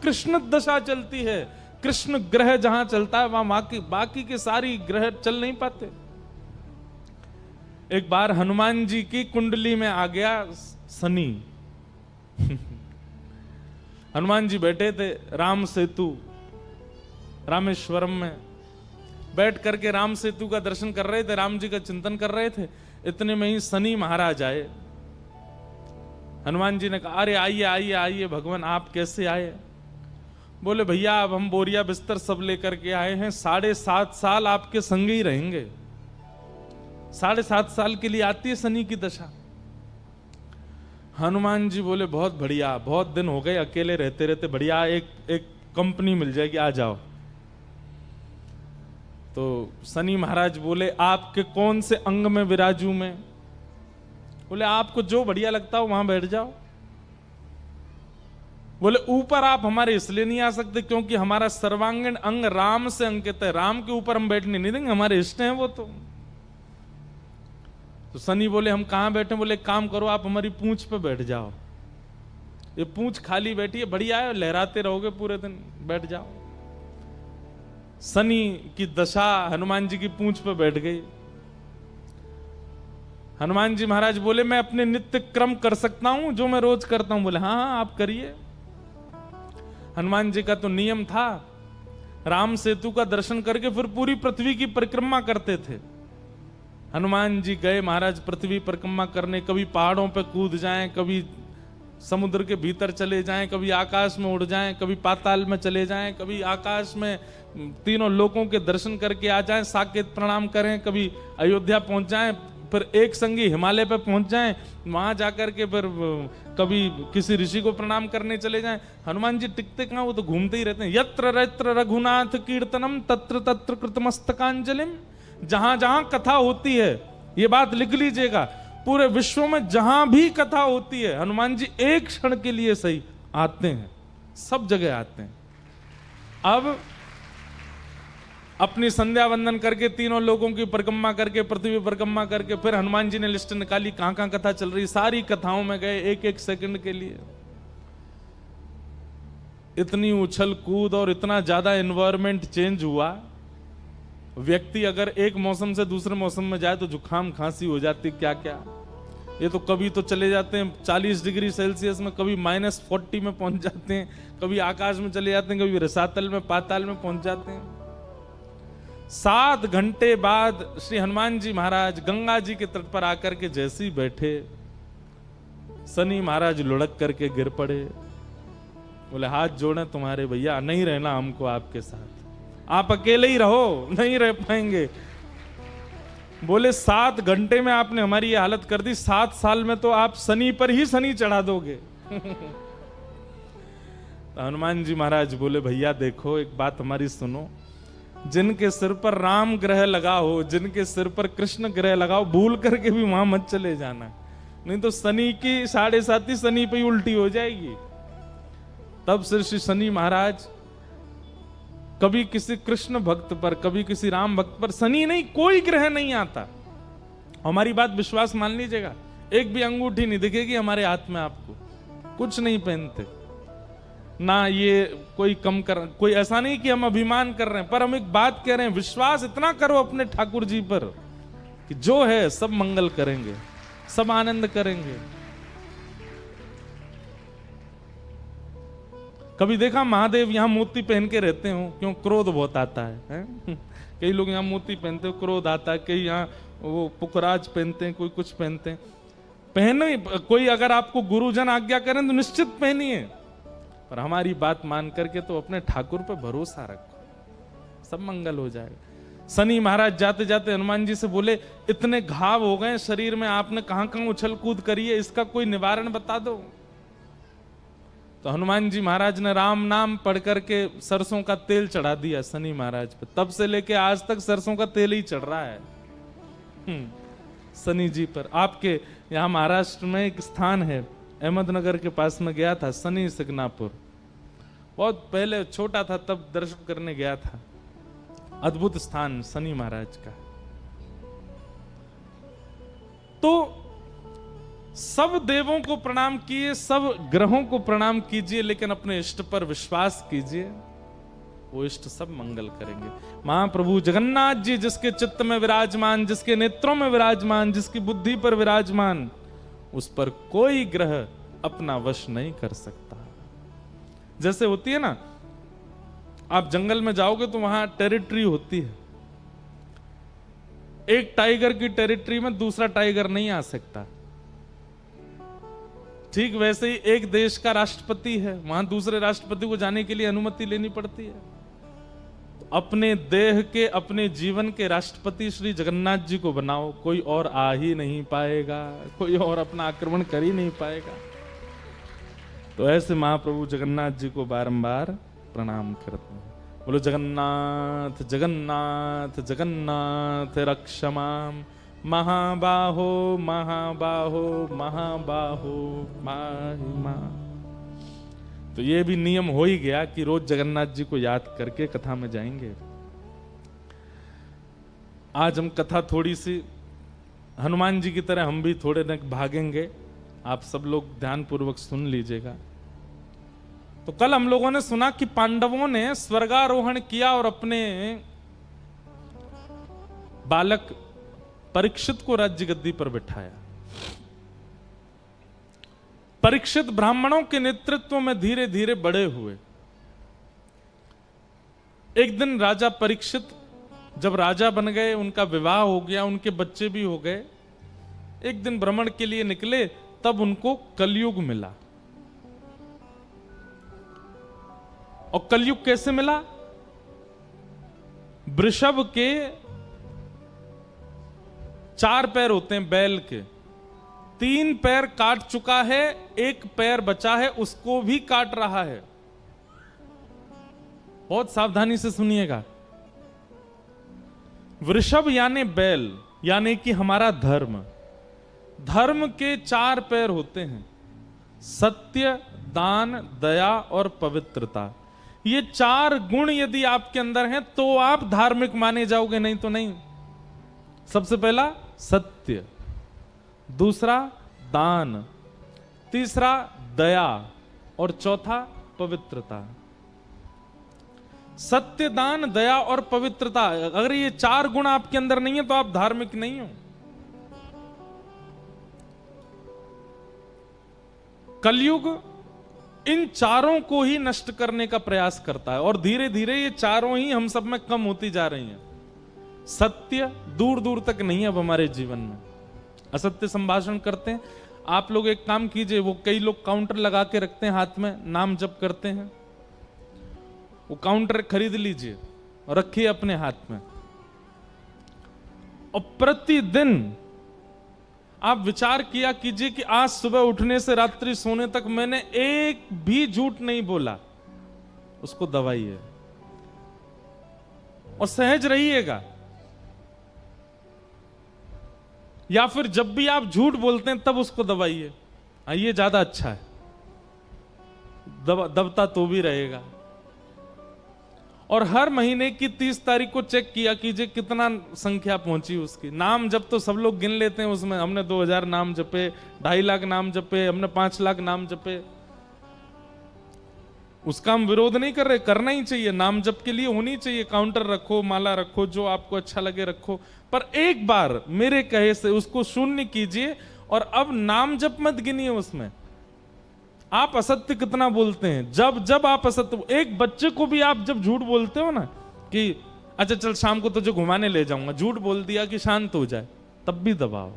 कृष्ण दशा चलती है, कृष्ण ग्रह जहां चलता है वहां बाकी के सारी ग्रह चल नहीं पाते। एक बार हनुमान जी की कुंडली में आ गया शनि। हनुमान जी बैठे थे राम सेतु रामेश्वरम में, बैठ करके राम सेतु का दर्शन कर रहे थे, राम जी का चिंतन कर रहे थे। इतने में ही शनि महाराज आए। हनुमान जी ने कहा, अरे आइए आइए आइए भगवान, आप कैसे आए? बोले भैया अब हम बोरिया बिस्तर सब लेकर के आए हैं, 7.5 साल आपके संग ही रहेंगे। 7.5 साल के लिए आती है शनि की दशा। हनुमान जी बोले बहुत बढ़िया, बहुत दिन हो गए अकेले रहते रहते, बढ़िया एक कंपनी मिल जाएगी, आ जाओ। तो शनि महाराज बोले आपके कौन से अंग में विराजू मैं? बोले आपको जो बढ़िया लगता हो वहां बैठ जाओ। बोले ऊपर आप हमारे इसलिए नहीं आ सकते क्योंकि हमारा सर्वांगीण अंग राम से अंकित है, राम के ऊपर हम बैठने नहीं देंगे, हमारे इष्ट हैं वो। तो शनि बोले हम कहां बैठे? बोले काम करो आप हमारी पूंछ पे बैठ जाओ, ये पूंछ खाली बैठी है, बढ़िया है, लहराते रहोगे पूरे दिन, बैठ जाओ। शनि की दशा हनुमान जी की पूंछ पे बैठ गई। हनुमान जी महाराज बोले मैं अपने नित्य क्रम कर सकता हूं जो मैं रोज करता हूं? बोले हाँ हाँ आप करिए। हनुमान जी का तो नियम था, राम सेतु का दर्शन करके फिर पूरी पृथ्वी की परिक्रमा करते थे। हनुमान जी गए महाराज पृथ्वी परिक्रमा करने, कभी पहाड़ों पे कूद जाएं, कभी समुद्र के भीतर चले जाएं, कभी आकाश में उड़ जाएं, कभी पाताल में चले जाएं, कभी आकाश में तीनों लोकों के दर्शन करके आ जाएं, साकेत प्रणाम करें, कभी अयोध्या पहुंच जाएं, फिर एक संगी हिमालय पे पहुंच जाएं, वहां जाकर के फिर कभी किसी ऋषि को प्रणाम करने चले जाएं। हनुमान जी टिकते कहां, वो तो घूमते ही रहते हैं। यत्र यत्र रघुनाथ कीर्तनम तत्र तत्र कृतमस्तकांजलिम। जहां जहां कथा होती है, ये बात लिख लीजिएगा, पूरे विश्व में जहां भी कथा होती है हनुमान जी एक क्षण के लिए सही आते हैं, सब जगह आते हैं। अब अपनी संध्या वंदन करके तीनों लोगों की परिक्रमा करके, पृथ्वी परिक्रमा करके, फिर हनुमान जी ने लिस्ट निकाली कहां कहां कथा चल रही, सारी कथाओं में गए एक एक सेकंड के लिए। इतनी उछल कूद और इतना ज्यादा एनवायरमेंट चेंज हुआ, व्यक्ति अगर एक मौसम से दूसरे मौसम में जाए तो जुकाम खांसी हो जाती, क्या क्या। ये तो कभी तो चले जाते हैं 40 डिग्री सेल्सियस में, कभी -40 में पहुंच जाते हैं, कभी आकाश में चले जाते हैं, कभी रसातल में पाताल में पहुंच जाते हैं। 7 घंटे बाद श्री हनुमान जी महाराज गंगा जी के तट पर आकर के जैसे ही बैठे, शनि महाराज लुढ़क करके गिर पड़े। बोले हाथ जोड़े तुम्हारे भैया, नहीं रहना हमको आपके साथ, आप अकेले ही रहो, नहीं रह पाएंगे। बोले 7 घंटे में आपने हमारी ये हालत कर दी, 7 साल में तो आप शनि पर ही शनि चढ़ा दोगे। तो हनुमान जी महाराज बोले भैया देखो एक बात हमारी सुनो, जिनके सिर पर राम ग्रह लगा हो, जिनके सिर पर कृष्ण ग्रह लगा हो, भूल करके भी वहां मत चले जाना, नहीं तो शनि की 7.5 शनि पे ही उल्टी हो जाएगी। तब श्री शनि महाराज कभी किसी कृष्ण भक्त पर, कभी किसी राम भक्त पर, शनि नहीं कोई ग्रह नहीं आता। हमारी बात विश्वास मान लीजिएगा, एक भी अंगूठी नहीं दिखेगी हमारे हाथ में, आपको कुछ नहीं पहनते ना, ये कोई कम कर, कोई ऐसा नहीं कि हम अभिमान कर रहे हैं, पर हम एक बात कह रहे हैं, विश्वास इतना करो अपने ठाकुर जी पर कि जो है सब मंगल करेंगे, सब आनंद करेंगे। कभी देखा महादेव यहां मोती पहन के रहते हो? क्यों? क्रोध बहुत आता है? कई लोग यहां मोती पहनते हो, क्रोध आता है, कई यहां वो पुखराज पहनते हैं, कोई कुछ पहनते हैं। पहने, कोई अगर आपको गुरुजन आज्ञा करें तो निश्चित पहनिए, पर हमारी बात मान करके तो अपने ठाकुर पर भरोसा रखो, सब मंगल हो जाएगा। शनि महाराज जाते जाते हनुमान जी से बोले इतने घाव हो गए शरीर में, आपने कहां कहां उछल कूद करी है, इसका कोई निवारण बता दो। तो हनुमान जी महाराज ने राम नाम पढ़ करके सरसों का तेल चढ़ा दिया शनि महाराज पे, तब से लेके आज तक सरसों का तेल ही चढ़ रहा है शनि जी पर। आपके यहाँ महाराष्ट्र में एक स्थान है, अहमदनगर के पास में गया था, शनि सिग्नापुर, बहुत पहले छोटा था तब दर्शन करने गया था। अद्भुत स्थान शनि महाराज का। तो सब देवों को प्रणाम किए, सब ग्रहों को प्रणाम कीजिए, लेकिन अपने इष्ट पर विश्वास कीजिए, वो इष्ट सब मंगल करेंगे। महाप्रभु जगन्नाथ जी जिसके चित्त में विराजमान, जिसके नेत्रों में विराजमान, जिसकी बुद्धि पर विराजमान, उस पर कोई ग्रह अपना वश नहीं कर सकता। जैसे होती है ना, आप जंगल में जाओगे तो वहां टेरिटरी होती है, एक टाइगर की टेरिटरी में दूसरा टाइगर नहीं आ सकता। ठीक वैसे ही एक देश का राष्ट्रपति है, वहां दूसरे राष्ट्रपति को जाने के लिए अनुमति लेनी पड़ती है। तो अपने देह के, अपने जीवन के राष्ट्रपति श्री जगन्नाथ जी को बनाओ, कोई और आ ही नहीं पाएगा, कोई और अपना आक्रमण कर ही नहीं पाएगा। तो ऐसे महाप्रभु जगन्नाथ जी को बारंबार प्रणाम करते हैं। बोलो जगन्नाथ जगन्नाथ जगन्नाथ रक्षमाम, महाबाहो महाबाहो महाबाहो महिमा। तो ये भी नियम हो ही गया कि रोज जगन्नाथ जी को याद करके कथा में जाएंगे। आज हम कथा थोड़ी सी हनुमान जी की तरह हम भी थोड़े न भागेंगे, आप सब लोग ध्यान पूर्वक सुन लीजिएगा। तो कल हम लोगों ने सुना कि पांडवों ने स्वर्गारोहण किया और अपने बालक परीक्षित को राज्य गद्दी पर बिठाया। परीक्षित ब्राह्मणों के नेतृत्व में धीरे धीरे बड़े हुए। एक दिन राजा परीक्षित जब राजा बन गए, उनका विवाह हो गया, उनके बच्चे भी हो गए, एक दिन भ्रमण के लिए निकले, तब उनको कलयुग मिला। और कलयुग कैसे मिला? वृषभ के 4 पैर होते हैं बैल के, 3 पैर काट चुका है, 1 पैर बचा है, उसको भी काट रहा है। बहुत सावधानी से सुनिएगा। वृषभ यानी बैल, यानी कि हमारा धर्म। धर्म के 4 पैर होते हैं, सत्य, दान, दया और पवित्रता। ये 4 गुण यदि आपके अंदर हैं तो आप धार्मिक माने जाओगे, नहीं तो नहीं। सबसे पहला सत्य, दूसरा दान, तीसरा दया और चौथा पवित्रता। सत्य, दान, दया और पवित्रता, अगर ये 4 गुण आपके अंदर नहीं है तो आप धार्मिक नहीं हो। कलयुग इन 4 को ही नष्ट करने का प्रयास करता है और धीरे धीरे ये 4 ही हम सब में कम होती जा रही हैं। सत्य दूर दूर तक नहीं है अब हमारे जीवन में, असत्य संभाषण करते हैं। आप लोग एक काम कीजिए, वो कई लोग काउंटर लगा के रखते हैं हाथ में, नाम जप करते हैं, वो काउंटर खरीद लीजिए और रखिए अपने हाथ में, और प्रतिदिन आप विचार किया कीजिए कि आज सुबह उठने से रात्रि सोने तक मैंने एक भी झूठ नहीं बोला, उसको दबाइए और सहज रहिएगा। या फिर जब भी आप झूठ बोलते हैं तब उसको दबाइए, ये ज्यादा अच्छा है, दबता तो भी रहेगा। और हर महीने की 30 तारीख को चेक किया कीजिए कितना संख्या पहुंची उसकी। नाम जब तो सब लोग गिन लेते हैं, उसमें हमने 2000 नाम जपे, 2.5 लाख नाम जपे, हमने 5 लाख नाम जपे। उसका हम विरोध नहीं कर रहे, करना ही चाहिए, नाम जप के लिए होनी चाहिए। काउंटर रखो, माला रखो, जो आपको अच्छा लगे रखो, पर एक बार मेरे कहे से उसको शून्य कीजिए और अब नाम जप मत गिनिए उसमें। आप असत्य कितना बोलते हैं, जब जब आप असत्य, एक बच्चे को भी आप जब झूठ बोलते हो ना कि अच्छा चल शाम को तुझे घुमाने ले जाऊंगा, झूठ बोल दिया कि शांत हो जाए, तब भी दबाओ।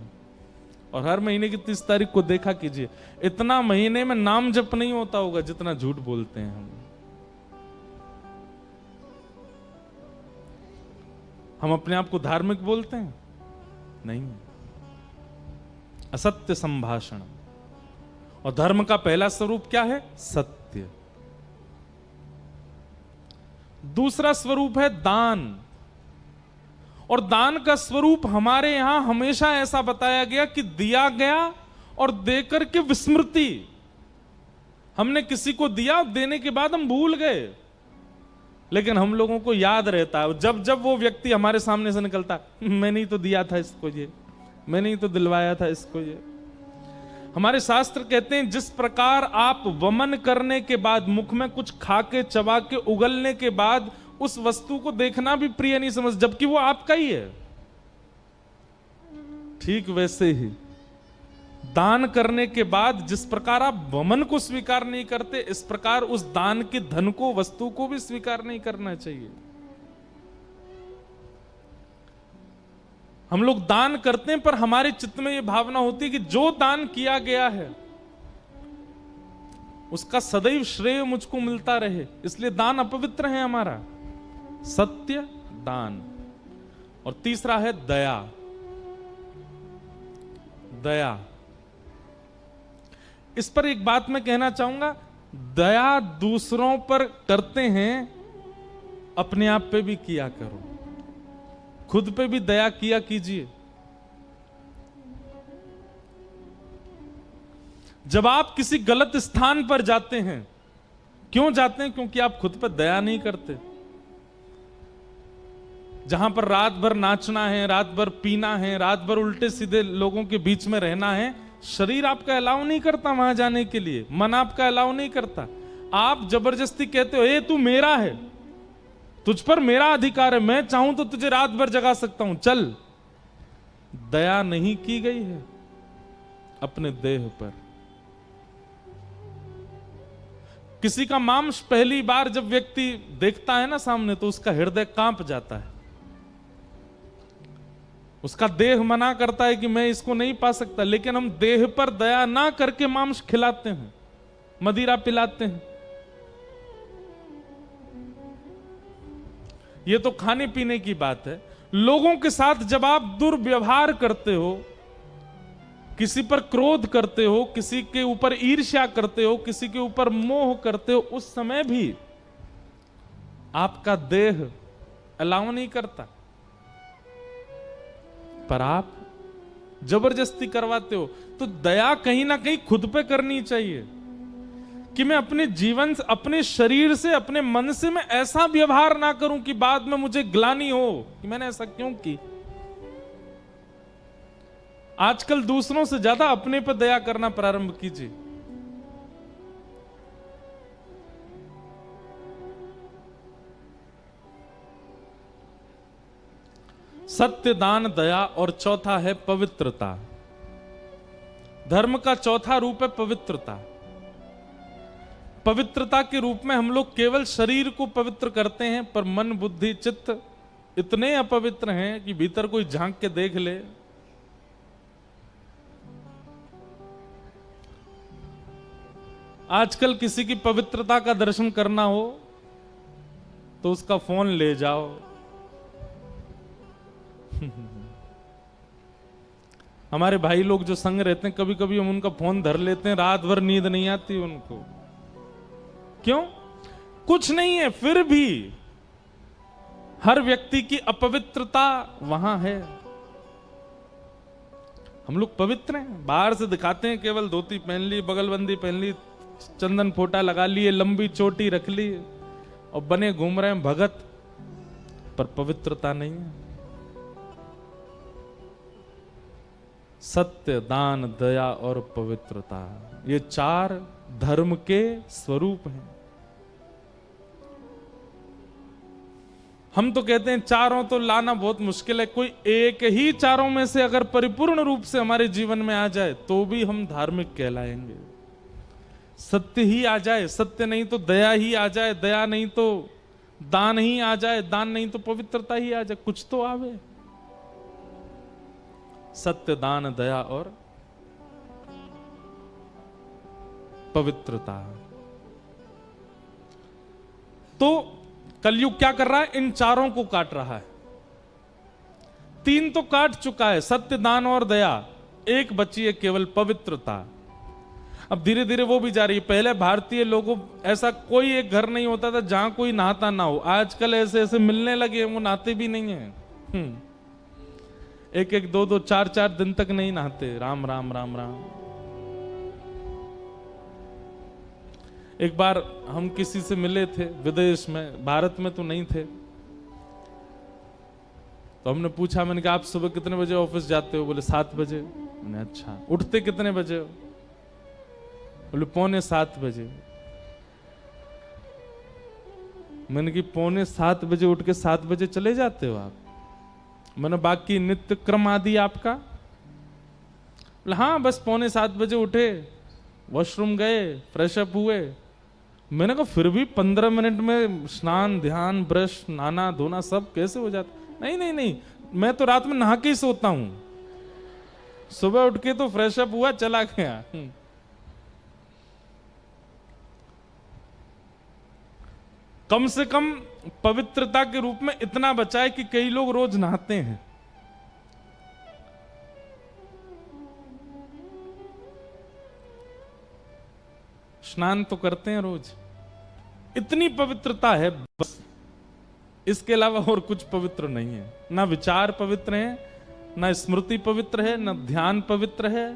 और हर महीने की 30 तारीख को देखा कीजिए, इतना महीने में नाम जप नहीं होता होगा जितना झूठ बोलते हैं हम अपने आप को धार्मिक बोलते हैं? नहीं, असत्य संभाषण। और धर्म का पहला स्वरूप क्या है? सत्य। दूसरा स्वरूप है दान। और दान का स्वरूप हमारे यहां हमेशा ऐसा बताया गया कि दिया गया और देकर के विस्मृति। हमने किसी को दिया, देने के बाद हम भूल गए, लेकिन हम लोगों को याद रहता है। जब जब वो व्यक्ति हमारे सामने से निकलता, मैंने ही तो दिया था इसको ये, मैंने ही तो दिलवाया था इसको ये। हमारे शास्त्र कहते हैं जिस प्रकार आप वमन करने के बाद, मुख में कुछ खा के चबा के उगलने के बाद उस वस्तु को देखना भी प्रिय नहीं समझ, जबकि वो आपका ही है, ठीक वैसे ही दान करने के बाद जिस प्रकार आप वमन को स्वीकार नहीं करते, इस प्रकार उस दान के धन को, वस्तु को भी स्वीकार नहीं करना चाहिए। हम लोग दान करते हैं पर हमारे चित्त में यह भावना होती है कि जो दान किया गया है उसका सदैव श्रेय मुझको मिलता रहे, इसलिए दान अपवित्र है हमारा। सत्य दान। और तीसरा है दया। दया, इस पर एक बात मैं कहना चाहूंगा, दया दूसरों पर करते हैं, अपने आप पे भी किया करो, खुद पे भी दया किया कीजिए। जब आप किसी गलत स्थान पर जाते हैं, क्यों जाते हैं? क्योंकि आप खुद पर दया नहीं करते। जहां पर रात भर नाचना है, रात भर पीना है, रात भर उल्टे सीधे लोगों के बीच में रहना है, शरीर आपका अलाउ नहीं करता वहां जाने के लिए, मन आपका अलाउ नहीं करता। आप जबरदस्ती कहते हो ए तू मेरा है, तुझ पर मेरा अधिकार है, मैं चाहूं तो तुझे रात भर जगा सकता हूं, चल। दया नहीं की गई है अपने देह पर। किसी का मांस पहली बार जब व्यक्ति देखता है ना सामने, तो उसका हृदय कांप जाता है, उसका देह मना करता है कि मैं इसको नहीं पा सकता, लेकिन हम देह पर दया ना करके मांस खिलाते हैं, मदिरा पिलाते हैं। यह तो खाने पीने की बात है। लोगों के साथ जब आप दुर्व्यवहार करते हो, किसी पर क्रोध करते हो, किसी के ऊपर ईर्ष्या करते हो, किसी के ऊपर मोह करते हो, उस समय भी आपका देह अलाउ नहीं करता, पर आप जबरदस्ती करवाते हो। तो दया कहीं ना कहीं खुद पे करनी चाहिए कि मैं अपने जीवन से, अपने शरीर से, अपने मन से मैं ऐसा व्यवहार ना करूं कि बाद में मुझे ग्लानि हो कि मैंने ऐसा क्यों की। आजकल दूसरों से ज्यादा अपने पर दया करना प्रारंभ कीजिए। सत्य, दान, दया, और चौथा है पवित्रता। धर्म का चौथा रूप है पवित्रता। पवित्रता के रूप में हम लोग केवल शरीर को पवित्र करते हैं, पर मन, बुद्धि, चित्त इतने अपवित्र हैं कि भीतर कोई झांक के देख ले। आजकल किसी की पवित्रता का दर्शन करना हो तो उसका फोन ले जाओ। हमारे भाई लोग जो संग रहते हैं, कभी कभी हम उनका फोन धर लेते हैं, रात भर नींद नहीं आती उनको। क्यों? कुछ नहीं है, फिर भी हर व्यक्ति की अपवित्रता वहां है। हम लोग पवित्र हैं, बाहर से दिखाते हैं, केवल धोती पहन ली, बगलबंदी पहन ली, चंदन फोटा लगा लिए, लंबी चोटी रख ली और बने घूम रहे हैं भगत, पर पवित्रता नहीं है। सत्य, दान, दया और पवित्रता, ये चार धर्म के स्वरूप हैं। हम तो कहते हैं चारों तो लाना बहुत मुश्किल है, कोई एक ही चारों में से अगर परिपूर्ण रूप से हमारे जीवन में आ जाए तो भी हम धार्मिक कहलाएंगे। सत्य ही आ जाए, सत्य नहीं तो दया ही आ जाए, दया नहीं तो दान ही आ जाए, दान नहीं तो पवित्रता ही आ जाए, कुछ तो आवे। सत्य, दान, दया और पवित्रता। तो कलयुग क्या कर रहा है? इन चारों को काट रहा है। तीन तो काट चुका है, सत्य, दान और दया, एक बची है केवल पवित्रता। अब धीरे धीरे वो भी जा रही है। पहले भारतीय लोगों, ऐसा कोई एक घर नहीं होता था जहां कोई नहाता ना हो। आजकल ऐसे ऐसे मिलने लगे, वो नहाते भी नहीं है। एक एक, दो दो, चार चार दिन तक नहीं नहाते। राम राम राम राम। एक बार हम किसी से मिले थे विदेश में, भारत में तो नहीं थे, तो हमने पूछा, मैंने कहा आप सुबह कितने बजे ऑफिस जाते हो? बोले 7 बजे। मैंने अच्छा, उठते कितने बजे हो? बोले 6:45। मैंने कि 6:45 बजे उठ के 7 बजे चले जाते हो आप? मैंने बाकी नित्य क्रम आदि आपका? बोले हाँ, बस 6:45 बजे उठे, वॉशरूम गए, फ्रेश अप हुए। मैंने कहा फिर भी 15 मिनट में स्नान, ध्यान, ब्रश, नहाना धोना सब कैसे हो जाता? नहीं नहीं नहीं, मैं तो रात में नहा के ही सोता हूं, सुबह उठ के तो फ्रेश अप हुआ, चला गया। कम से कम पवित्रता के रूप में इतना बचा है कि कई लोग रोज नहाते हैं। स्नान तो करते हैं रोज, इतनी पवित्रता है बस, इसके अलावा और कुछ पवित्र नहीं है। ना विचार पवित्र है, ना स्मृति पवित्र है, ना ध्यान पवित्र है,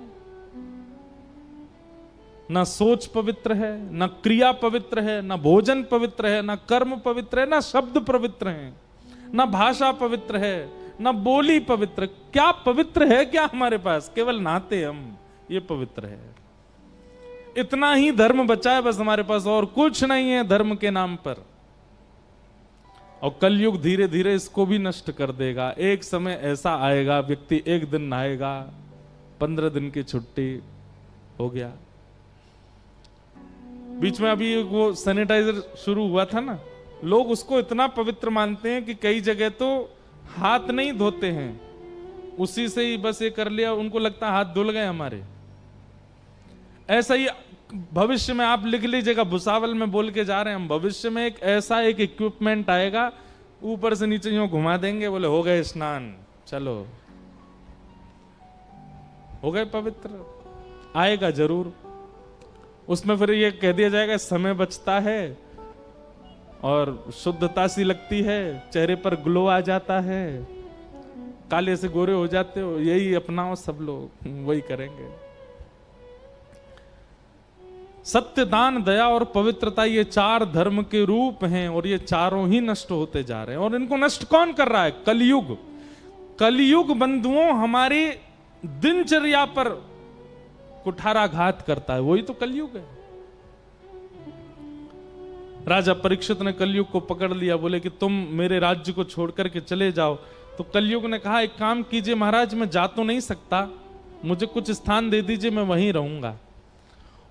ना सोच पवित्र है, ना क्रिया पवित्र है, ना भोजन पवित्र है, ना कर्म पवित्र है, ना शब्द पवित्र है, ना भाषा पवित्र है, ना बोली पवित्र। क्या पवित्र है क्या हमारे पास? केवल नहाते हम, ये पवित्र है। इतना ही धर्म बचा है बस हमारे पास, और कुछ नहीं है धर्म के नाम पर। और कलयुग धीरे धीरे इसको भी नष्ट कर देगा। एक समय ऐसा आएगा, व्यक्ति एक दिन नहाएगा, 15 दिन की छुट्टी हो गया। बीच में अभी वो सैनिटाइजर शुरू हुआ था ना, लोग उसको इतना पवित्र मानते हैं कि कई जगह तो हाथ नहीं धोते हैं, उसी से ही बस ये कर लिया, उनको लगता है हाथ धुल गए हमारे। ऐसा ही भविष्य में आप लिख लीजिएगा, भुसावल में बोल के जा रहे हैं हम, भविष्य में एक ऐसा एक इक्विपमेंट आएगा, ऊपर से नीचे यूं घुमा देंगे, बोले हो गए स्नान, चलो हो गए पवित्र। आएगा जरूर, उसमें फिर ये कह दिया जाएगा समय बचता है और शुद्धता सी लगती है, चेहरे पर ग्लो आ जाता है, काले से गोरे हो जाते हो, यही अपनाओ सब लोग, वही करेंगे। सत्य, दान, दया और पवित्रता, ये 4 धर्म के रूप हैं और ये चारों ही नष्ट होते जा रहे हैं। और इनको नष्ट कौन कर रहा है? कलयुग। कलयुग बंधुओं हमारी दिनचर्या पर कुठाराघात करता है, वही तो कलयुग है। राजा परीक्षित ने कलयुग को पकड़ लिया, बोले कि तुम मेरे राज्य को छोड़कर के चले जाओ। तो कलयुग ने कहा एक काम कीजिए महाराज, मैं जा तो नहीं सकता, मुझे कुछ स्थान दे दीजिए, मैं वहीं रहूंगा।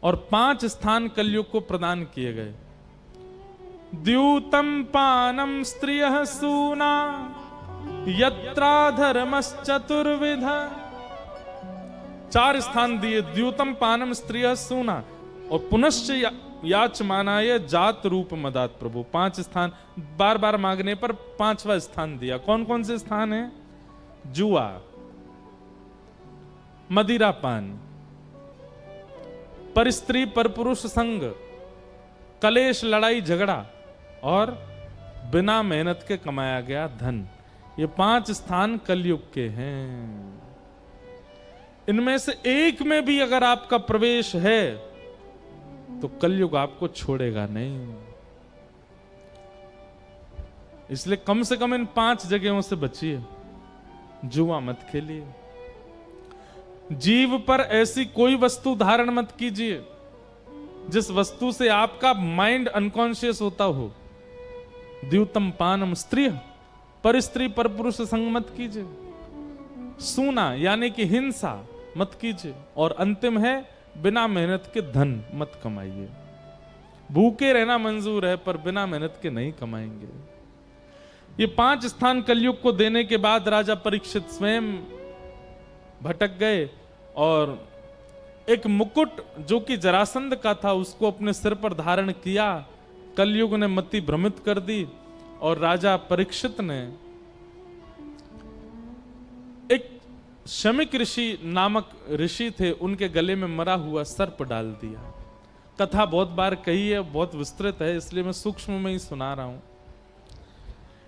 और 5 स्थान कलयुग को प्रदान किए गए। द्यूतम पानम स्त्रियः सूना यत्रा धर्मश्चतुर्विधा। 4 स्थान दिए, द्यूतम पानम स्त्रियः सूना और पुनश्च याचमानाय जात रूप मदात प्रभु। 5 स्थान बार बार मांगने पर 5वां स्थान दिया। कौन कौन से स्थान है? जुआ, मदिरा पान, पर स्त्री पर पुरुष संग, कलेश लड़ाई झगड़ा और बिना मेहनत के कमाया गया धन। ये 5 स्थान कलयुग के हैं। इनमें से एक में भी अगर आपका प्रवेश है तो कलयुग आपको छोड़ेगा नहीं। इसलिए कम से कम इन 5 जगहों से बचिए, जुआ मत खेलिए, जीव पर ऐसी कोई वस्तु धारण मत कीजिए जिस वस्तु से आपका माइंड अनकॉन्शियस होता हो। द्यूतम पानम स्त्री, पर स्त्री पर पुरुष संग मत कीजिए। सूना यानी कि हिंसा मत कीजिए। और अंतिम है बिना मेहनत के धन मत कमाइए। भूखे रहना मंजूर है पर बिना मेहनत के नहीं कमाएंगे। ये 5 स्थान कलयुग को देने के बाद राजा परीक्षित स्वयं भटक गए और एक मुकुट जो कि जरासंध का था उसको अपने सिर पर धारण किया। कलयुग ने मति भ्रमित कर दी और राजा परीक्षित ने एक शमिक ऋषि नामक ऋषि थे, उनके गले में मरा हुआ सर्प डाल दिया। कथा बहुत बार कही है, बहुत विस्तृत है, इसलिए मैं सूक्ष्म में ही सुना रहा हूं।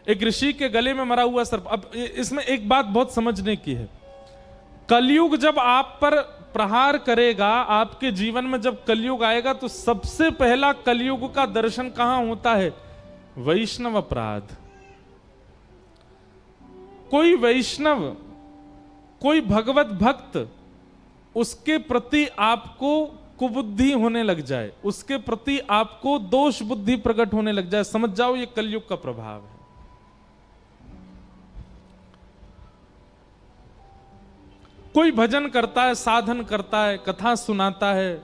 एक ऋषि के गले में मरा हुआ सर्प। अब इसमें एक बात बहुत समझने की है, कलयुग जब आप पर प्रहार करेगा, आपके जीवन में जब कलयुग आएगा तो सबसे पहला कलयुग का दर्शन कहां होता है? वैष्णव अपराध। कोई वैष्णव, कोई भगवत भक्त, उसके प्रति आपको कुबुद्धि होने लग जाए, उसके प्रति आपको दोष बुद्धि प्रकट होने लग जाए, समझ जाओ ये कलयुग का प्रभाव है। कोई भजन करता है, साधन करता है, कथा सुनाता है,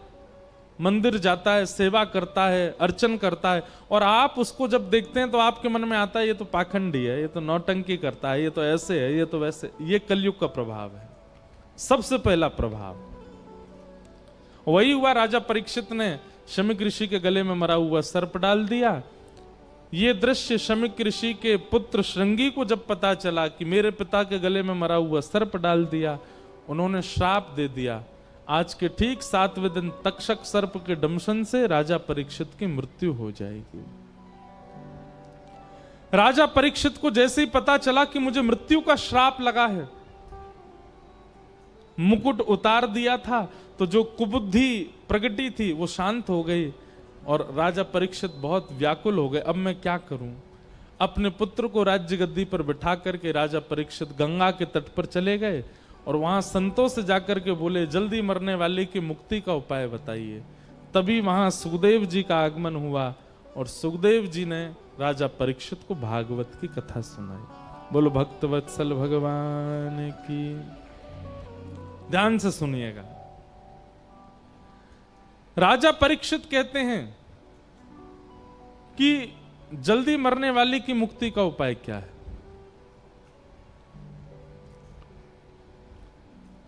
मंदिर जाता है, सेवा करता है, अर्चन करता है, और आप उसको जब देखते हैं तो आपके मन में आता है ये तो पाखंडी है, ये तो नौटंकी करता है, ये तो ऐसे है, ये तो वैसे। ये कलयुग का प्रभाव है, सबसे पहला प्रभाव। वही हुआ, राजा परीक्षित ने शमीक ऋषि के गले में मरा हुआ सर्प डाल दिया। ये दृश्य शमीक ऋषि के पुत्र श्रृंगी को जब पता चला कि मेरे पिता के गले में मरा हुआ सर्प डाल दिया, उन्होंने श्राप दे दिया। आज के ठीक 7वें दिन तक्षक सर्प के दंशन से राजा परीक्षित की मृत्यु हो जाएगी। राजा परीक्षित को जैसे ही पता चला कि मुझे मृत्यु का श्राप लगा है, मुकुट उतार दिया था तो जो कुबुद्धि प्रगति थी वो शांत हो गई, और राजा परीक्षित बहुत व्याकुल हो गए। अब मैं क्या करूं? अपने पुत्र को राज्य गद्दी पर बिठा करके राजा परीक्षित गंगा के तट पर चले गए और वहां संतों से जाकर के बोले, जल्दी मरने वाले की मुक्ति का उपाय बताइए। तभी वहां सुखदेव जी का आगमन हुआ और सुखदेव जी ने राजा परीक्षित को भागवत की कथा सुनाई। बोलो भक्तवत्सल भगवान की। ध्यान से सुनिएगा। राजा परीक्षित कहते हैं कि जल्दी मरने वाले की मुक्ति का उपाय क्या है?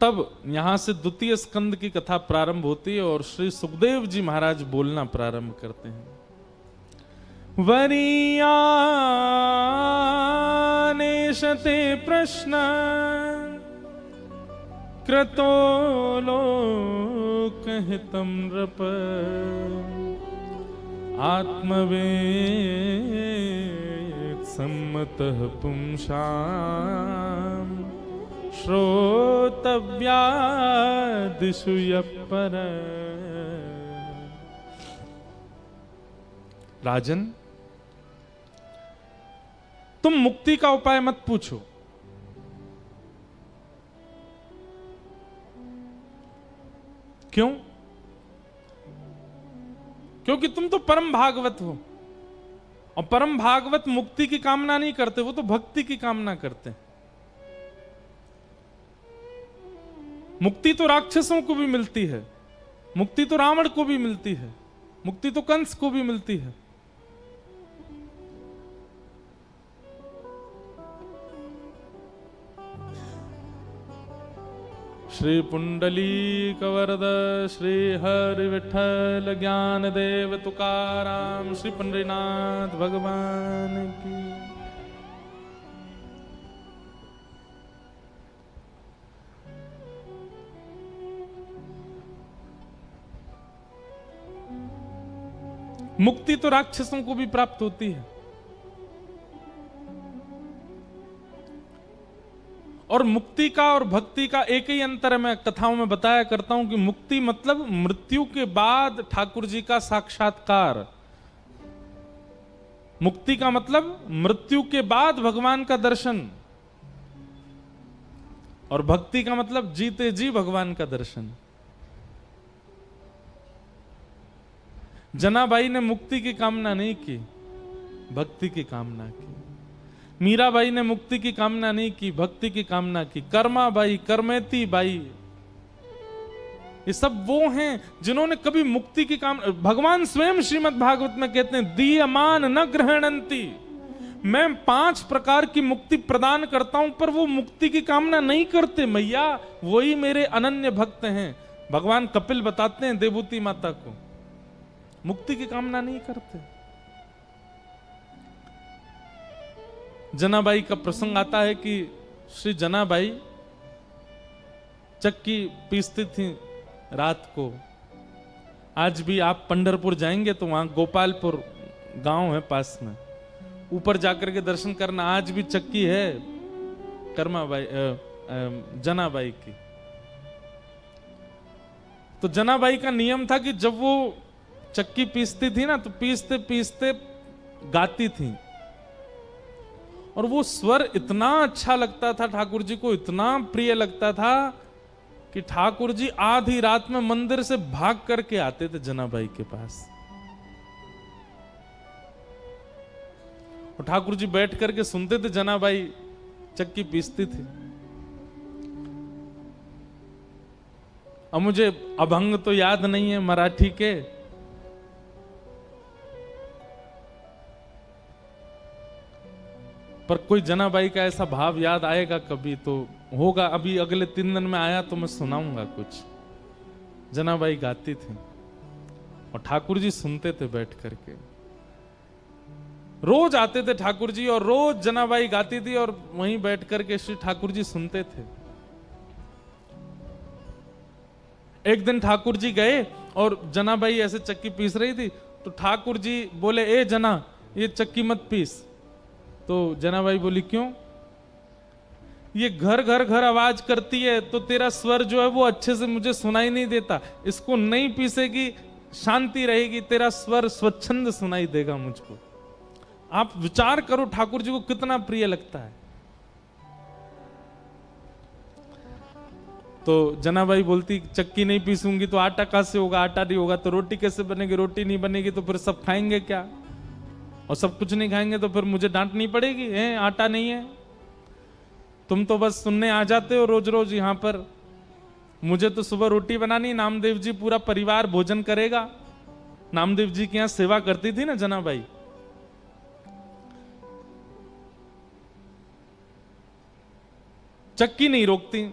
तब यहां से द्वितीय स्कंद की कथा प्रारंभ होती है और श्री सुखदेव जी महाराज बोलना प्रारंभ करते हैं। वरीयानेशते प्रश्न क्रतो लोकहितं नृप आत्मवेद सम्मतः पुंसाम् श्रोतव्यादिषु यपर। राजन, तुम मुक्ति का उपाय मत पूछो। क्यों? क्योंकि तुम तो परम भागवत हो, और परम भागवत मुक्ति की कामना नहीं करते, वो तो भक्ति की कामना करते हैं। मुक्ति तो राक्षसों को भी मिलती है, मुक्ति तो रावण को भी मिलती है, मुक्ति तो कंस को भी मिलती है। श्री पुंडलीक वरद श्री हरि विठल ज्ञान देव तुकाराम श्री पंडरीनाथ भगवान की। मुक्ति तो राक्षसों को भी प्राप्त होती है, और मुक्ति का और भक्ति का एक ही अंतर मैं कथाओं में बताया करता हूं कि मुक्ति मतलब मृत्यु के बाद ठाकुर जी का साक्षात्कार, मुक्ति का मतलब मृत्यु के बाद भगवान का दर्शन, और भक्ति का मतलब जीते जी भगवान का दर्शन। जनाबाई ने मुक्ति की कामना नहीं की, भक्ति की कामना की। मीराबाई ने मुक्ति की कामना नहीं की, भक्ति की कामना की। कर्माबाई, करमेती बाई, ये सब वो हैं जिन्होंने कभी मुक्ति की कामना। भगवान स्वयं श्रीमद् भागवत में कहते हैं, दीयमान न ग्रहणंती, मैं 5 प्रकार की मुक्ति प्रदान करता हूं पर वो मुक्ति की कामना नहीं करते मैया, वही मेरे अनन्य भक्त हैं। भगवान कपिल बताते हैं देवूती माता को, मुक्ति की कामना नहीं करते। जनाबाई का प्रसंग आता है कि श्री जनाबाई चक्की पीसती थी रात को। आज भी आप पंढरपुर जाएंगे तो वहां गोपालपुर गांव है पास में, ऊपर जाकर के दर्शन करना, आज भी चक्की है कर्माबाई जनाबाई की। तो जनाबाई का नियम था कि जब वो चक्की पीसती थी ना, तो पीसते पीसते गाती थी, और वो स्वर इतना अच्छा लगता था ठाकुर जी को, इतना प्रिय लगता था कि ठाकुर जी आधी रात में मंदिर से भाग करके आते थे जनाबाई के पास, और ठाकुर जी बैठ करके सुनते थे, जनाबाई चक्की पीसती थी। अब मुझे अभंग तो याद नहीं है मराठी के, पर कोई जनाबाई का ऐसा भाव याद आएगा कभी तो होगा। अभी अगले 3 दिन में आया तो मैं सुनाऊंगा कुछ। जनाबाई गाती थी और ठाकुर जी सुनते थे बैठ करके। रोज आते थे ठाकुर जी और रोज जनाबाई गाती थी और वहीं बैठ करके श्री ठाकुर जी सुनते थे। एक दिन ठाकुर जी गए और जनाबाई ऐसे चक्की पीस रही थी, तो ठाकुर जी बोले, ए जना ये चक्की मत पीस। तो जनाबाई बोली, क्यों? ये घर घर घर आवाज करती है तो तेरा स्वर जो है वो अच्छे से मुझे सुनाई नहीं देता, इसको नहीं पीसेगी शांति रहेगी, तेरा स्वर स्वच्छंद सुनाई देगा मुझको। आप विचार करो ठाकुर जी को कितना प्रिय लगता है। तो जनाबाई बोलती, चक्की नहीं पीसूंगी तो आटा कहां से होगा, आटा नहीं होगा तो रोटी कैसे बनेगी, रोटी नहीं बनेगी तो फिर सब खाएंगे क्या, और सब कुछ नहीं खाएंगे तो फिर मुझे डांटनी पड़ेगी, है आटा नहीं है। तुम तो बस सुनने आ जाते हो रोज रोज यहां पर, मुझे तो सुबह रोटी बनानी, नामदेव जी पूरा परिवार भोजन करेगा। नामदेव जी के यहां सेवा करती थी ना जनाबाई। चक्की नहीं रोकती,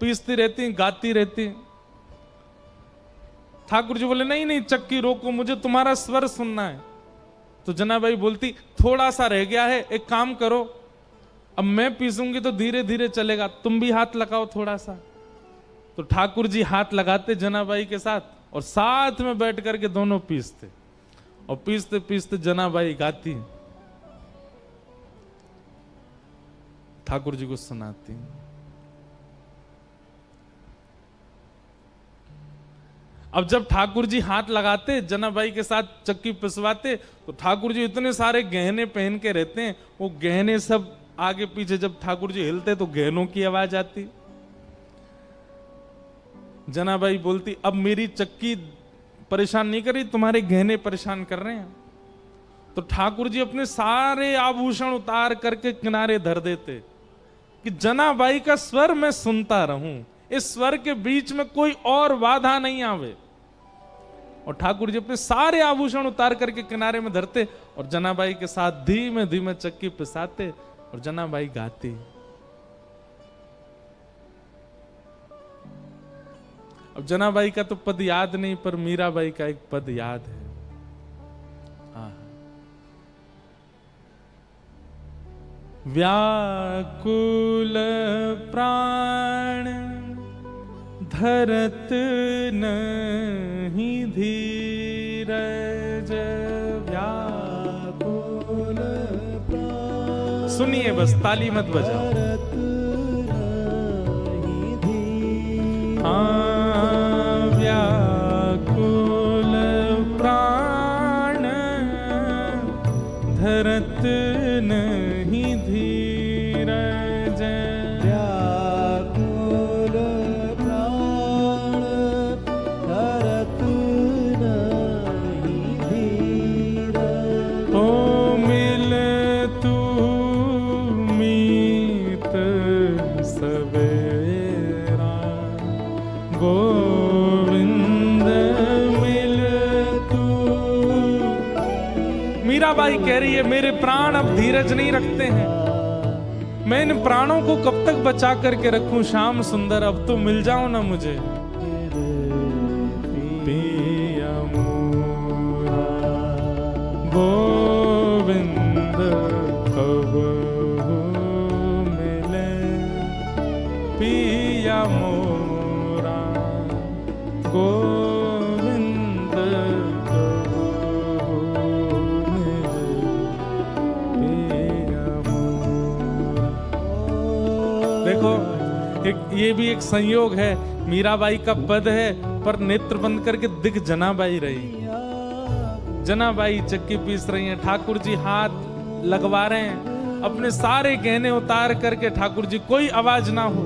पीसती रहती, गाती रहती। ठाकुर जी बोले, नहीं नहीं चक्की रोको, मुझे तुम्हारा स्वर सुनना है। तो जनाबाई बोलती, थोड़ा सा रह गया है, एक काम करो, अब मैं पीसूंगी तो धीरे धीरे चलेगा, तुम भी हाथ लगाओ थोड़ा सा। तो ठाकुर जी हाथ लगाते जनाबाई के साथ और साथ में बैठ करके दोनों पीसते, और पीसते पीसते जनाबाई गाती, ठाकुर जी को सुनाती। अब जब ठाकुर जी हाथ लगाते जनाबाई के साथ चक्की पिसवाते, तो ठाकुर जी इतने सारे गहने पहन के रहते हैं, वो गहने सब आगे पीछे जब ठाकुर जी हिलते तो गहनों की आवाज आती। जनाबाई बोलती, अब मेरी चक्की परेशान नहीं कर रही, तुम्हारे गहने परेशान कर रहे हैं। तो ठाकुर जी अपने सारे आभूषण उतार करके किनारे धर देते कि जनाबाई का स्वर मैं सुनता रहूं, इस स्वर के बीच में कोई और बाधा नहीं आवे। और ठाकुर जी अपने सारे आभूषण उतार करके किनारे में धरते और जनाबाई के साथ धीमे धीमे चक्की पिसाते और जनाबाई गाती। अब जनाबाई का तो पद याद नहीं, पर मीराबाई का एक पद याद है। व्याकुल प्राण धरत नहीं धीरज, व्याकुल प्राण। सुनिए बस, ताली मत बजाओ। व्याकुल प्राण धरत नहीं धीरज, व्याकुल प्राण धरत नहीं धीरज। ओ मिल तू मीत सवेरा, गोविंद मिल तू। मीराबाई कह रही है, मेरे प्राण अब धीरज नहीं रखते हैं, मैं इन प्राणों को कब तक बचा करके रखूं, श्याम सुंदर अब तो मिल जाओ ना मुझे। पिया मोरा गोविंद कब मिले, पिया मोरा गोविंद कब मिले, पिया मोरा। देखो ये भी एक संयोग है, मीराबाई का पद है पर नेत्र बंद करके दिख जनाबाई रही। जनाबाई चक्की पीस रही हैं, ठाकुर जी हाथ लगवा रहे हैं, अपने सारे गहने उतार करके ठाकुर जी, कोई आवाज ना हो,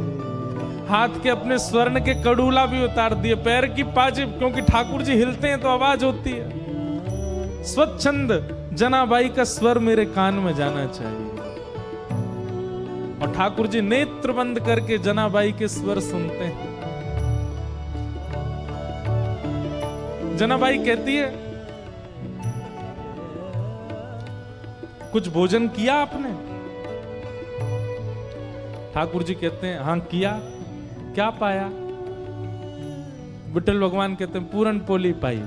हाथ के अपने स्वर्ण के कड़ूला भी उतार दिए, पैर की पाजेब, क्योंकि ठाकुर जी हिलते हैं तो आवाज होती है। स्वच्छंद जनाबाई का स्वर मेरे कान में जाना चाहिए। और ठाकुर जी नेत्र बंद करके जनाबाई के स्वर सुनते हैं। जनाबाई कहती है, कुछ भोजन किया आपने? ठाकुर जी कहते हैं, हाँ किया। क्या पाया? विठल भगवान कहते हैं, पूरन पोली पाई।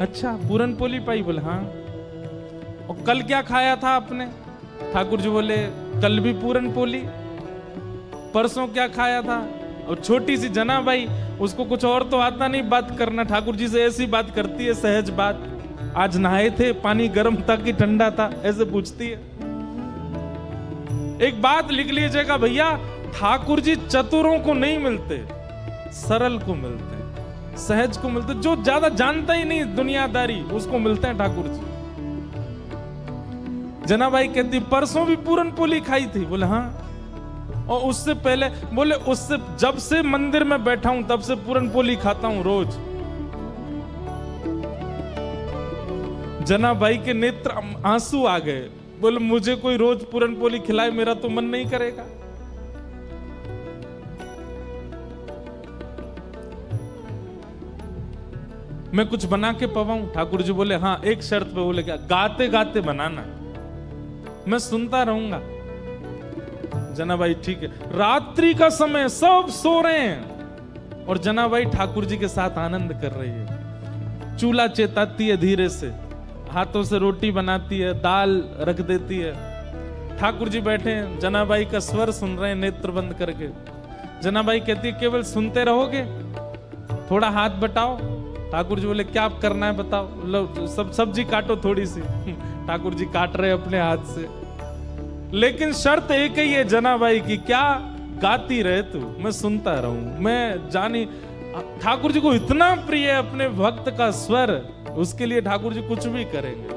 अच्छा, पूरन पोली पाई? बोले हाँ। और कल क्या खाया था आपने? ठाकुर जी बोले, कल भी पूरन पोली। परसों क्या खाया था? और छोटी सी जनाबाई, उसको कुछ और तो आता नहीं बात करना, ठाकुर जी से ऐसी बात करती है, सहज बात। आज नहाए थे, पानी गर्म था कि ठंडा था, ऐसे पूछती है। एक बात लिख लीजिएगा भैया, ठाकुर जी चतुरों को नहीं मिलते, सरल को मिलते हैं, सहज को मिलते। जो ज्यादा जानता ही नहीं दुनियादारी, उसको मिलते हैं ठाकुर जी। जनाबाई कहती, परसों भी पूरन पोली खाई थी? बोले हाँ। और उससे पहले? बोले उससे, जब से मंदिर में बैठा हूं तब से पूरन पोली खाता हूं रोज। जनाबाई के नेत्र आंसू आ गए। बोले मुझे कोई रोज पूरन पोली खिलाए, मेरा तो मन नहीं करेगा। मैं कुछ बना के पवाऊं? ठाकुर जी बोले हाँ, एक शर्त पे। बोले क्या? गाते गाते बनाना, मैं सुनता रहूंगा। जनाबाई ठीक है। रात्रि का समय, सब सो रहे हैं और जनाबाई ठाकुर जी के साथ आनंद कर रही है। चूल्हा चेताती है धीरे से, हाथों से रोटी बनाती है, दाल रख देती है। ठाकुर जी बैठे हैं, जनाबाई का स्वर सुन रहे हैं नेत्र बंद करके। जनाबाई कहती है, केवल सुनते रहोगे? थोड़ा हाथ बटाओ। ठाकुर जी बोले, क्या आप करना है बताओ? लो सब सब्जी काटो थोड़ी सी। ठाकुर जी काट रहे अपने हाथ से। लेकिन शर्त एक ही है जनाबाई की, क्या? गाती रहे तू, मैं सुनता रहूं। मैं जानी, ठाकुर जी को इतना प्रिय है अपने भक्त का स्वर, उसके लिए ठाकुर जी कुछ भी करेंगे।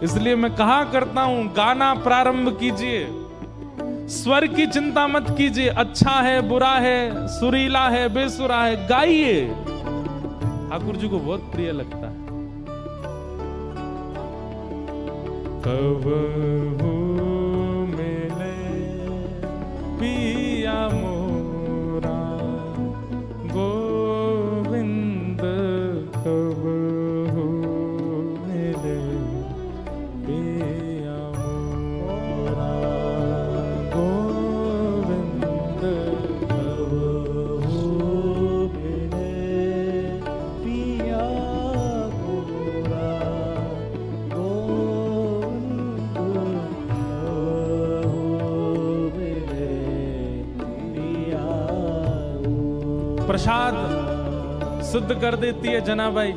इसलिए मैं कहा करता हूं, गाना प्रारंभ कीजिए, स्वर की चिंता मत कीजिए। अच्छा है, बुरा है, सुरीला है, बेसुरा है, गाइए। ठाकुर जी को बहुत प्रिय लगता है। कब मिले पिया मोरा गोविंद, कब मिले पिया मोरा गोविंद, कब मिले पिया मोरा गोविंद, मिले पिया। प्रसाद शुद्ध कर देती है जनाबाई।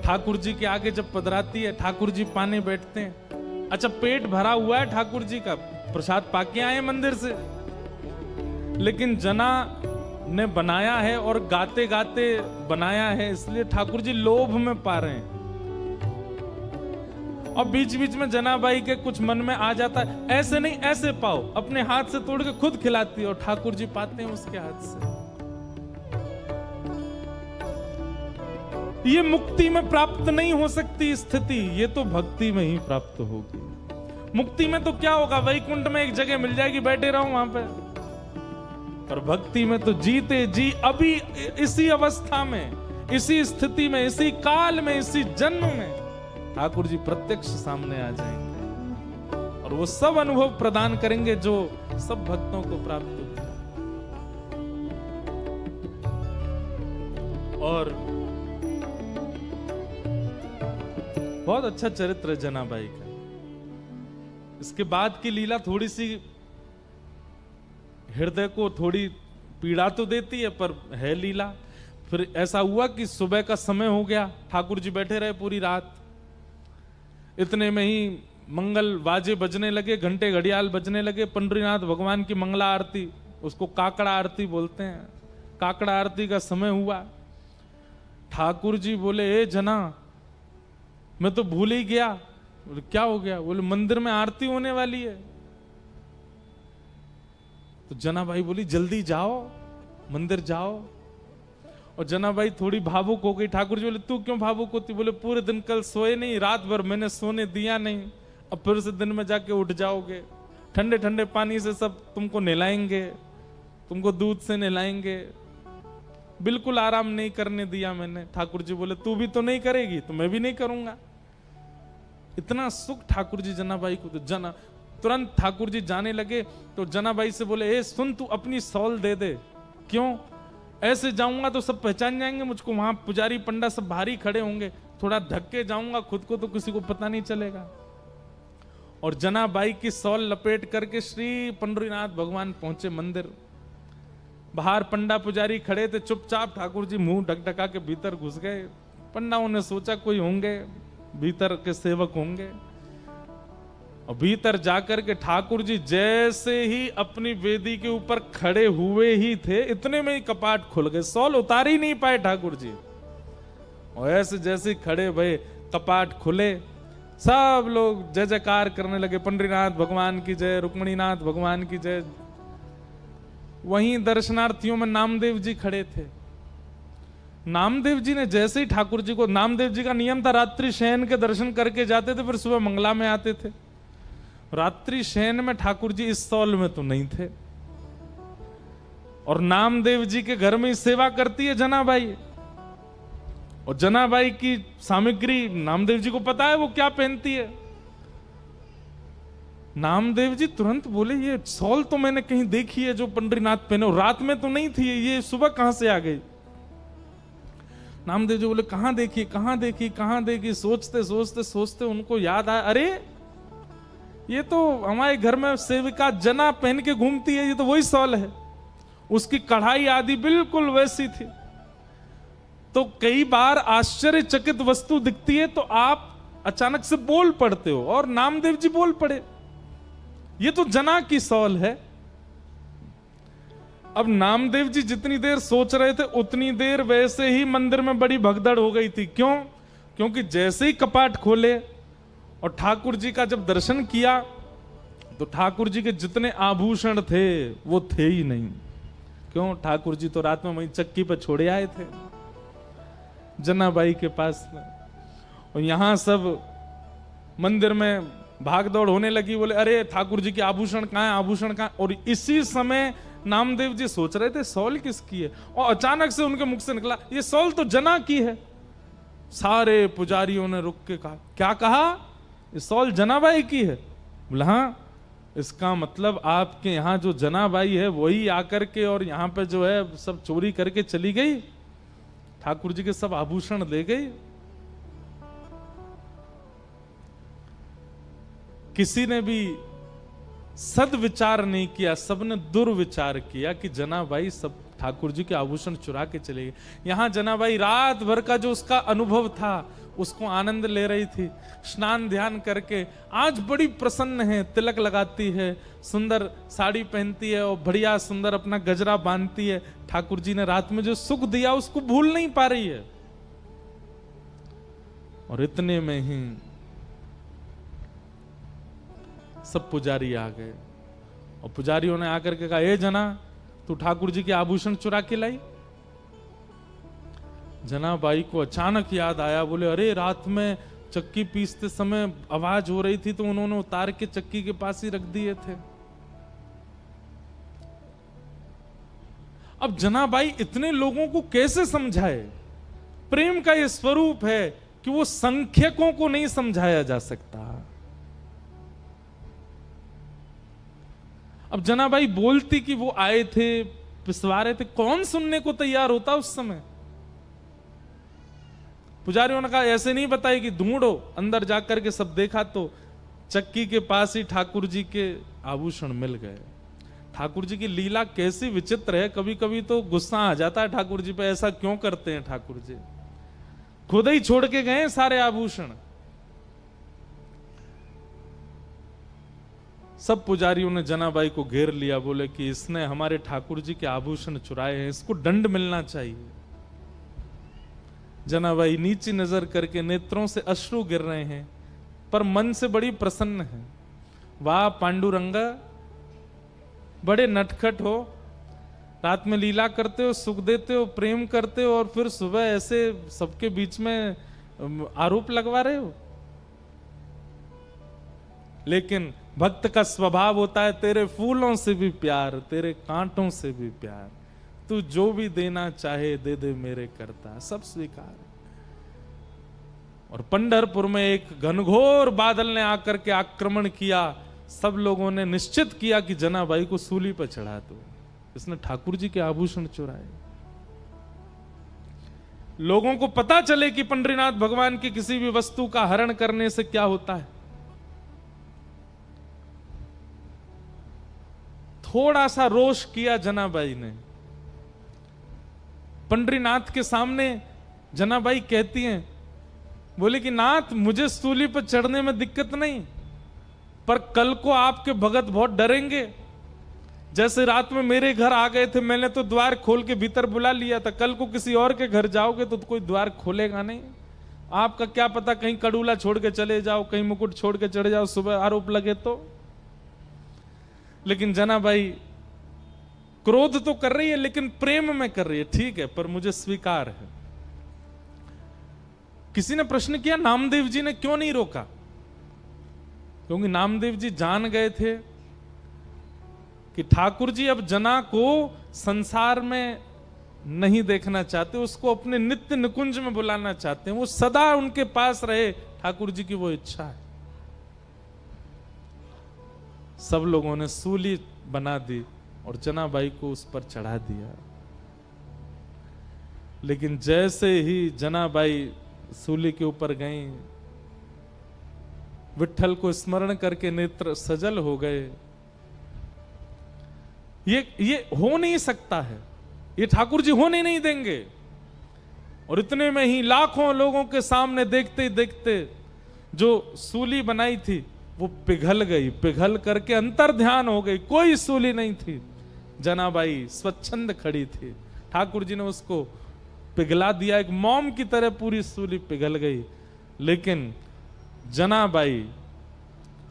ठाकुर जी के आगे जब पधराती है, ठाकुर जी पाने बैठते हैं। अच्छा, पेट भरा हुआ है ठाकुर जी का, प्रसाद पाके आए मंदिर से, लेकिन जना ने बनाया है और गाते गाते बनाया है, इसलिए ठाकुर जी लोभ में पा रहे हैं। और बीच बीच में जनाबाई के कुछ मन में आ जाता है, ऐसे नहीं ऐसे पाओ। अपने हाथ से तोड़ के खुद खिलाती है और ठाकुर जी पाते हैं उसके हाथ से। ये मुक्ति में प्राप्त नहीं हो सकती स्थिति, ये तो भक्ति में ही प्राप्त होगी। मुक्ति में तो क्या होगा, वैकुंठ में एक जगह मिल जाएगी, बैठे रहो वहां पे। पर भक्ति में तो जीते जी अभी इसी अवस्था में, इसी स्थिति में, इसी काल में, इसी जन्म में ठाकुर जी प्रत्यक्ष सामने आ जाएंगे और वो सब अनुभव प्रदान करेंगे जो सब भक्तों को प्राप्त होते हैं। और बहुत अच्छा चरित्र है जनाबाई का। इसके बाद की लीला थोड़ी सी हृदय को थोड़ी पीड़ा तो देती है, पर है लीला। फिर ऐसा हुआ कि सुबह का समय हो गया, ठाकुर जी बैठे रहे पूरी रात। इतने में ही मंगल बाजे बजने लगे, घंटे घड़ियाल बजने लगे। पंडरीनाथ भगवान की मंगला आरती, उसको काकड़ा आरती बोलते हैं, काकड़ा आरती का समय हुआ। ठाकुर जी बोले, ए जना, मैं तो भूल ही गया। क्या हो गया? बोले, मंदिर में आरती होने वाली है। तो तो जनाबाई बोली जल्दी जाओ, मंदिर जाओ। और जनाबाई थोड़ी भावुक हो गई। ठाकुर जी बोले तू क्यों भावुक होती? बोले पूरे दिन कल सोए नहीं, रात भर मैंने सोने दिया नहीं, अब फिर से दिन में जाके उठ जाओगे, ठंडे ठंडे पानी से सब तुमको नहलाएंगे, तुमको दूध से नहलाएंगे, बिल्कुल आराम नहीं करने दिया मैंने। ठाकुर जी बोले तू भी तो नहीं करेगी तो मैं भी नहीं करूंगा। इतना सुख ठाकुर जी जनाबाई को। तो तुरंत ठाकुर जी जाने लगे तो जनाबाई से बोले ए सुन, तू अपनी सॉल दे दे। क्यों? ऐसे जाऊंगा तो सब पहचान जाएंगे मुझको, वहां पुजारी पंडा सब भारी खड़े होंगे, थोड़ा धक्के जाऊंगा खुद को तो किसी को पता नहीं चलेगा। और जनाबाई की सॉल लपेट करके श्री पंडरीनाथ भगवान पहुंचे मंदिर। बाहर पंडा पुजारी खड़े थे चुपचाप, ठाकुर जी मुंह ढकढका के भीतर घुस गए। पंडाओं ने सोचा कोई होंगे, भीतर के सेवक होंगे। और भीतर जाकर के ठाकुर जी जैसे ही अपनी वेदी के ऊपर खड़े हुए ही थे, इतने में ही कपाट खुल गए, सॉल उतार ही नहीं पाए ठाकुर जी। और ऐसे जैसे खड़े भये कपाट खुले, सब लोग जय जयकार करने लगे, पंडरीनाथ भगवान की जय, रुक्मणीनाथ भगवान की जय। वहीं दर्शनार्थियों में नामदेव जी खड़े थे। नामदेव जी ने जैसे ही ठाकुर जी को, नामदेव जी का नियम था रात्रि शयन के दर्शन करके जाते थे, फिर सुबह मंगला में आते थे। रात्रि शयन में ठाकुर जी इस सॉल में तो नहीं थे। और नामदेव जी के घर में ही सेवा करती है जनाबाई। और जनाबाई की सामग्री नामदेव जी को पता है वो क्या पहनती है। नामदेव जी तुरंत बोले ये सॉल तो मैंने कहीं देखी है जो पंडरीनाथ पहने, रात में तो नहीं थी, ये सुबह कहां से आ गई? नामदेव जी बोले कहां देखी कहां देखी कहां देखी। सोचते सोचते सोचते उनको याद आया, अरे ये तो हमारे घर में सेविका जना पहन के घूमती है, ये तो वही सॉल है। उसकी कढ़ाई आदि बिल्कुल वैसी थी। तो कई बार आश्चर्यचकित वस्तु दिखती है तो आप अचानक से बोल पड़ते हो, और नामदेव जी बोल पड़े ये तो जना की सॉल है। अब नामदेव जी जितनी देर सोच रहे थे उतनी देर वैसे ही मंदिर में बड़ी भगदड़ हो गई थी। क्यों? क्योंकि जैसे ही कपाट खोले और ठाकुर जी का जब दर्शन किया तो ठाकुर जी के जितने आभूषण थे वो थे ही नहीं। क्यों? ठाकुर जी तो रात में वहीं चक्की पर छोड़े आए थे जनाबाई के पास में। और यहां सब मंदिर में भाग दौड़ होने लगी, बोले अरे ठाकुर जी के आभूषण कहां है, आभूषण कहां? और इसी समय नामदेव जी सोच रहे थे सॉल किसकी है, और अचानक से उनके मुख से निकला ये सॉल तो जना की है। सारे पुजारियों ने रुक के कहा, क्या कहा? ये सॉल जनाबाई की है? बोला हाँ। इसका मतलब आपके यहां जो जनाबाई है वही आकर के और यहां पे जो है सब चोरी करके चली गई, ठाकुर जी के सब आभूषण ले गई। किसी ने भी सदविचार नहीं किया, सबने दुर्विचार किया कि जनाबाई सब ठाकुर जी के आभूषण चुरा के चले गए। यहां जनाबाई रात भर का जो उसका अनुभव था उसको आनंद ले रही थी, स्नान ध्यान करके आज बड़ी प्रसन्न है, तिलक लगाती है, सुंदर साड़ी पहनती है और बढ़िया सुंदर अपना गजरा बांधती है। ठाकुर जी ने रात में जो सुख दिया उसको भूल नहीं पा रही है। और इतने में ही सब पुजारी आ गए और पुजारियों ने आकर के कहा, ए जना तू ठाकुर जी के आभूषण चुरा के लाई? जनाबाई को अचानक याद आया, बोले अरे रात में चक्की पीसते समय आवाज हो रही थी तो उन्होंने उतार के चक्की के पास ही रख दिए थे। अब जनाबाई इतने लोगों को कैसे समझाए? प्रेम का यह स्वरूप है कि वो संख्यकों को नहीं समझाया जा सकता। अब जनाबाई बोलती कि वो आए थे, पिसवा रहे थे, कौन सुनने को तैयार होता उस समय? पुजारियों ने कहा ऐसे नहीं बताई कि ढूंढो, अंदर जाकर के सब देखा तो चक्की के पास ही ठाकुर जी के आभूषण मिल गए। ठाकुर जी की लीला कैसी विचित्र है, कभी कभी तो गुस्सा आ जाता है ठाकुर जी पे, ऐसा क्यों करते हैं ठाकुर जी? खुद ही छोड़ के गए सारे आभूषण। सब पुजारियों ने जनाबाई को घेर लिया, बोले कि इसने हमारे ठाकुर जी के आभूषण चुराए हैं, इसको दंड मिलना चाहिए। जनाबाई नीची नजर करके नेत्रों से अश्रु गिर रहे हैं पर मन से बड़ी प्रसन्न है। वाह पांडुरंगा, बड़े नटखट हो, रात में लीला करते हो, सुख देते हो, प्रेम करते हो, और फिर सुबह ऐसे सबके बीच में आरोप लगवा रहे हो। लेकिन भक्त का स्वभाव होता है तेरे फूलों से भी प्यार, तेरे कांटों से भी प्यार, तू जो भी देना चाहे दे दे मेरे करता, सब स्वीकार। और पंढरपुर में एक घनघोर बादल ने आकर के आक्रमण किया। सब लोगों ने निश्चित किया कि जनाबाई को सूली पर चढ़ा दो, इसने ठाकुर जी के आभूषण चुराए। लोगों को पता चले कि पंढरीनाथ भगवान की किसी भी वस्तु का हरण करने से क्या होता है। थोड़ा सा रोष किया जनाबाई ने। पंढरीनाथ के सामने जनाबाई कहती हैं, बोले कि नाथ मुझे सूली पर चढ़ने में दिक्कत नहीं, पर कल को आपके भगत बहुत डरेंगे। जैसे रात में मेरे घर आ गए थे, मैंने तो द्वार खोल के भीतर बुला लिया था, कल को किसी और के घर जाओगे तो कोई द्वार खोलेगा नहीं। आपका क्या पता, कहीं कड़ूला छोड़ के चले जाओ, कहीं मुकुट छोड़ के चले जाओ, सुबह आरोप लगे तो। लेकिन जनाबाई क्रोध तो कर रही है, लेकिन प्रेम में कर रही है, ठीक है पर मुझे स्वीकार है। किसी ने प्रश्न किया नामदेव जी ने क्यों नहीं रोका, क्योंकि नामदेव जी जान गए थे कि ठाकुर जी अब जना को संसार में नहीं देखना चाहते, उसको अपने नित्य निकुंज में बुलाना चाहते हैं, वो सदा उनके पास रहे, ठाकुर जी की वो इच्छा है। सब लोगों ने सूली बना दी और जनाबाई को उस पर चढ़ा दिया। लेकिन जैसे ही जनाबाई सूली के ऊपर गई, विट्ठल को स्मरण करके नेत्र सजल हो गए। ये हो नहीं सकता है, ये ठाकुर जी होने नहीं देंगे। और इतने में ही लाखों लोगों के सामने देखते देखते जो सूली बनाई थी वो पिघल गई, पिघल करके अंतर ध्यान हो गई, कोई सूली नहीं थी। जनाबाई स्वच्छंद खड़ी थी, ठाकुर जी ने उसको पिघला दिया, एक मोम की तरह पूरी सूली पिघल गई। लेकिन जनाबाई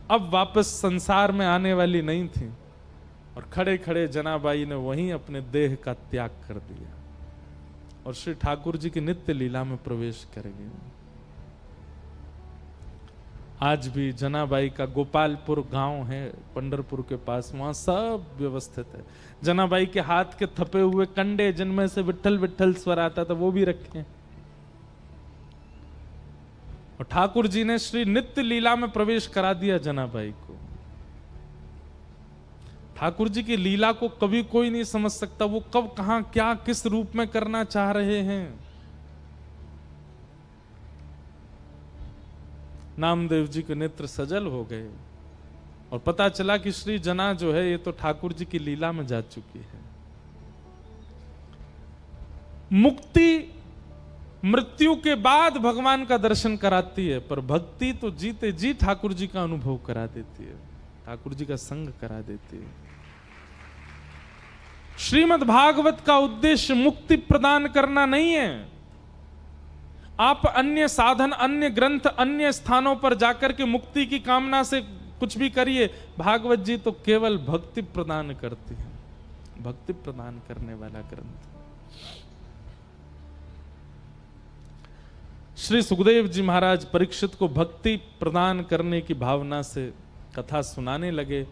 अब वापस संसार में आने वाली नहीं थी, और खड़े खड़े जनाबाई ने वहीं अपने देह का त्याग कर दिया और श्री ठाकुर जी की नित्य लीला में प्रवेश कर गई। आज भी जनाबाई का गोपालपुर गांव है पंढरपुर के पास, वहां सब व्यवस्थित है। जनाबाई के हाथ के थपे हुए कंडे जिनमें से विट्ठल विट्ठल स्वर आता था वो भी रखे हैं। और ठाकुर जी ने श्री नित्य लीला में प्रवेश करा दिया जनाबाई को। ठाकुर जी की लीला को कभी कोई नहीं समझ सकता, वो कब कहां क्या किस रूप में करना चाह रहे हैं। नामदेव जी के नेत्र सजल हो गए और पता चला कि श्री जना जो है ये तो ठाकुर जी की लीला में जा चुकी है। मुक्ति मृत्यु के बाद भगवान का दर्शन कराती है, पर भक्ति तो जीते जी ठाकुर जी का अनुभव करा देती है, ठाकुर जी का संग करा देती है। श्रीमद् भागवत का उद्देश्य मुक्ति प्रदान करना नहीं है। आप अन्य साधन, अन्य ग्रंथ, अन्य स्थानों पर जाकर के मुक्ति की कामना से कुछ भी करिए, भागवत जी तो केवल भक्ति प्रदान करती है, भक्ति प्रदान करने वाला ग्रंथ। श्री सुखदेव जी महाराज परीक्षित को भक्ति प्रदान करने की भावना से कथा सुनाने लगे।